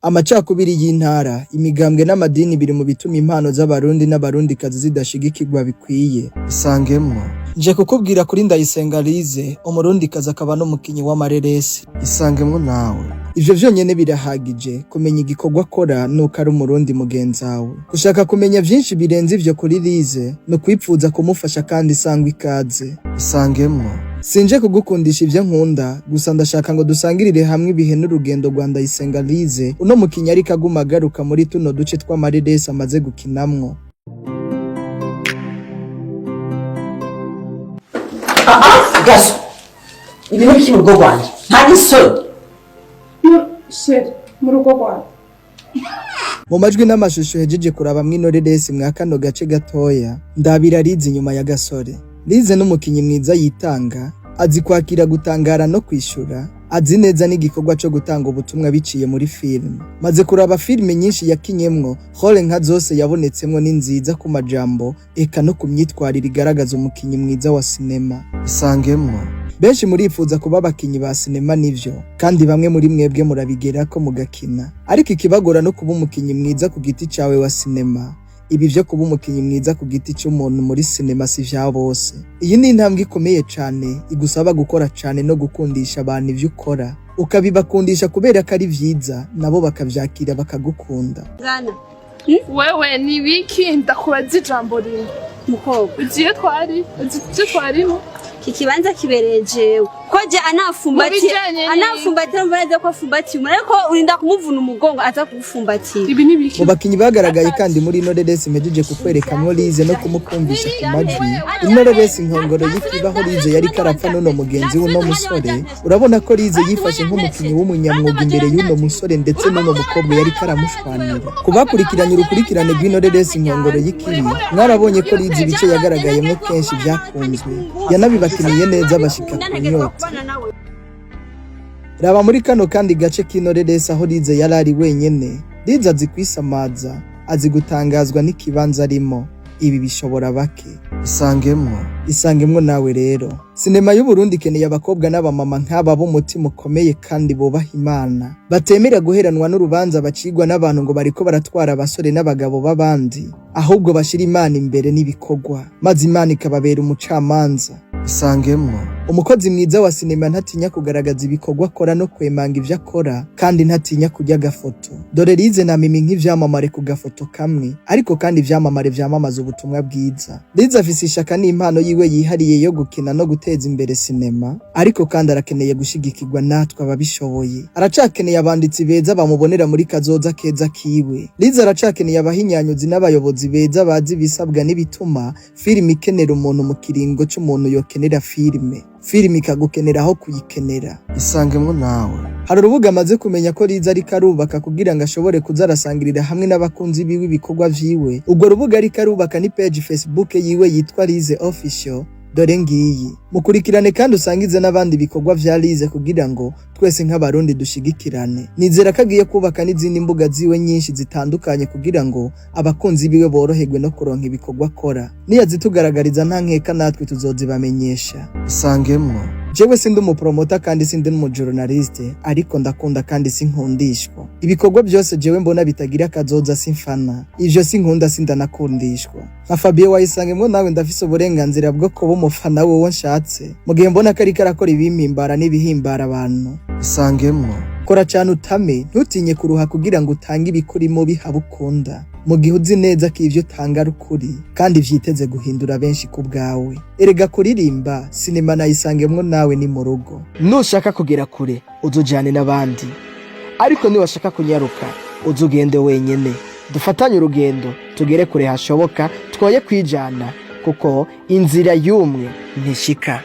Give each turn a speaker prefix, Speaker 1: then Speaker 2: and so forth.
Speaker 1: Amacakubiri y'intara, imigambwe n'amadini biri mu bituma impano z'abarundi n'abarundikazi zidashigikirwa bikwiye. Isangemwo. Nje kukubwira kuri Ndayisenga Lyse, umurundikazi akaba n'umukinyi w'amareresi. Isangemwo nawe. Ivyo vyonyene birahagije kumenya igikorwa akora nuko ari umurundi mugenzawe. Gushaka kumenya vyinshi birenze ivyo kuri Lyse no kwipfuza kumufasha kandi isangwa ikaze. Isangemwo. Sinje kugukundisha ivyo nkunda, gusa ndashaka ngo dusangirire hamwe ibihe n'urugendo rwa Ndayisenga Lyse, uno mukinyi ariko aguma agaruka muri tuno duce tw'amareresi amaze gukinamwo.
Speaker 2: Gaso, ibi ni mu rugo rwanjye nta n'isoni.
Speaker 3: Mu rugo rwanjye.
Speaker 1: Mu majwi n'amashusho hejeje kuraba mw'ino reresi mwa kano gace gatoya, ndabira Lyse inyuma ya gasore. Lyse n'umukinyi mwiza yitanga, azi kwakira gutangara no kwishura, azi neza n'igikorwa cyo gutanga ubutumwa biciye muri film. Maze kuraba filime nyinshi yakinyemwo, role nka zose yabonetsemwo ni nziza ku majambo, eka no ku myitwarire igaragaza umukinyi mwiza wa sinema. Isangemwo. Benshi murifuza kuba abakinyi ba sinema nivyo, kandi bamwe muri mwebwe murabigerako mugakina. Ariko ikibagora no kuba umukinyi mwiza ku giti cawe wa sinema. Ibi vyo kuba umukinyi mwiza ku giti cy'umuntu muri sinema si vya bose. Iyi ni intambwe ikomeye cane, igusaba gukora cane no gukundisha abantu ivyo ukora. Ukabibakundisha kubera ko ari vyiza, nabo bakavyakira bakagukunda.
Speaker 3: Gana. Wewe ni wiki ndakubaza ijambo rimwe. Mukobwa, ugiye twarimo.
Speaker 4: Kikibanza kiberejewe koje anafumbatira mbaze ko afumbatiye mureko urinda kumuvuna umugongo aza kugufumbatira.
Speaker 3: Ibi ni biki?
Speaker 1: Mu bakinyi bagaragaye kandi muri ino reresi mejeje kukwerekamwo Lyse no kumukumvisha ku majwi. Ino reresi inkongoro y'ikibaho Lyse yari karapfa n'uno mugenzi w'uno musore. Urabona ko Lyse yifashe nk'umukinyi w'umunyamwuga imbere y'uno musore ndetse n'uno mukobwa yari karamushwanira. Kubakurikiranye urukurikirane rw'ino reresi inkongoro y'ikibi, mwarabonye ko Lyse ibice yagaragayemwo kenshi byakunzwe. Yanabibakiniye neza bashika ku nyota. Raba muri kano kandi gace kino reresi aho Lyse yari ari wenyene. Lyse azi kwisamaza, azi gutangazwa n'ikibanza arimo. Ibi bishobora bake. Isangemwo nawe rero. Sinema y'u Burundi ikeneye abakobwa n'abamama nk'aba b'umutima ukomeye kandi bubaha Imana, batemera guheranwa n'urubanza bacigwa n'abantu ngo bariko baratwara abasore n'abagabo b'abandi, ahubwo bashira Imana imbere n'ibikorwa, maze Imana ikababera umucamanza. Isangemwo. Umukozi mwiza wa sinema ntatinya kugaragaza ibikorwa akora no kwemanga ivyo akora, kandi ntatinya kurya agafoto. Dore Lyse na Mimi nk'ivyamamare ku gafoto kamwe, ariko kandi ivyamamare vyamamaza ubutumwa bwiza. Lyse afise ishaka n'impano yiwe yihariye yo gukina no guteza imbere sinema, ariko kandi arakeneye gushigikirwa natwe ababishoboye. Aracakeneye abanditsi beza bamubonera muri kazoza keza kiwe. Lyse aracakeneye abahinyanyuzi n'abayobozi beza bazi bisabwa n'ibituma filime ikenera umuntu mu kiringo c'umuntu yokenera filime. Filime ikagukenera aho kuyikenera. Isangemwo nawe. Hari urubuga amaze kumenya ko Lyse ariko arubaka kugira ngo ashobore kuza arasangirira hamwe n'abakunzi biwe ibikorwa vyiwe. Ubwo rubuga ariko arubaka ni page Facebook yiwe yitwa Lyse Official. Dore ngiyi. Mukurikirane kandi usangize n'abandi bikorwa vya Lyse kugira ngo twese nk'abarundi dushigikirane. Nizera ko agiye kubaka n'izindi mbuga ziwe nyinshi zitandukanye kugira ngo abakunzi biwe boroherwe no kuronka ibikorwa akora. Niyazitugaragariza nta nkeka natwe tuzozibamenyesha. Isangemwo. Jewe sindi umupromota kandi sindi n'umujournaliste, ariko ndakunda kandi sinkundishwa. Ibikorwa byose jewe mbona bitagira kazoza simfana. Ivyo sinkunda sindanakundishwa. Nka Fabien Wayisangemwo nawe ndafise uburenganzira bwo kuba umufana wowe nshatse, mu gihe mbona ko ariko arakora ibimpimbara n'ibihimbara abantu. Isangemwo. Kora cyane utame, ntutinye kuruha kugira ngo utange ibikurimo bihaba ukunda, mu gihe uzi neza ko ivyo utanga ari ukuri kandi vyiteze guhindura benshi ku bwawe. Erega kuririmba sinema nayisangemwo nawe ni mu rugo. Nushaka kugera kure uzujane n'abandi, ariko niwashaka kunyaruka uzugende wenyene. Dufatanye urugendo tugere kure hashoboka, twoye kwijana, kuko inzira y'umwe ntishika.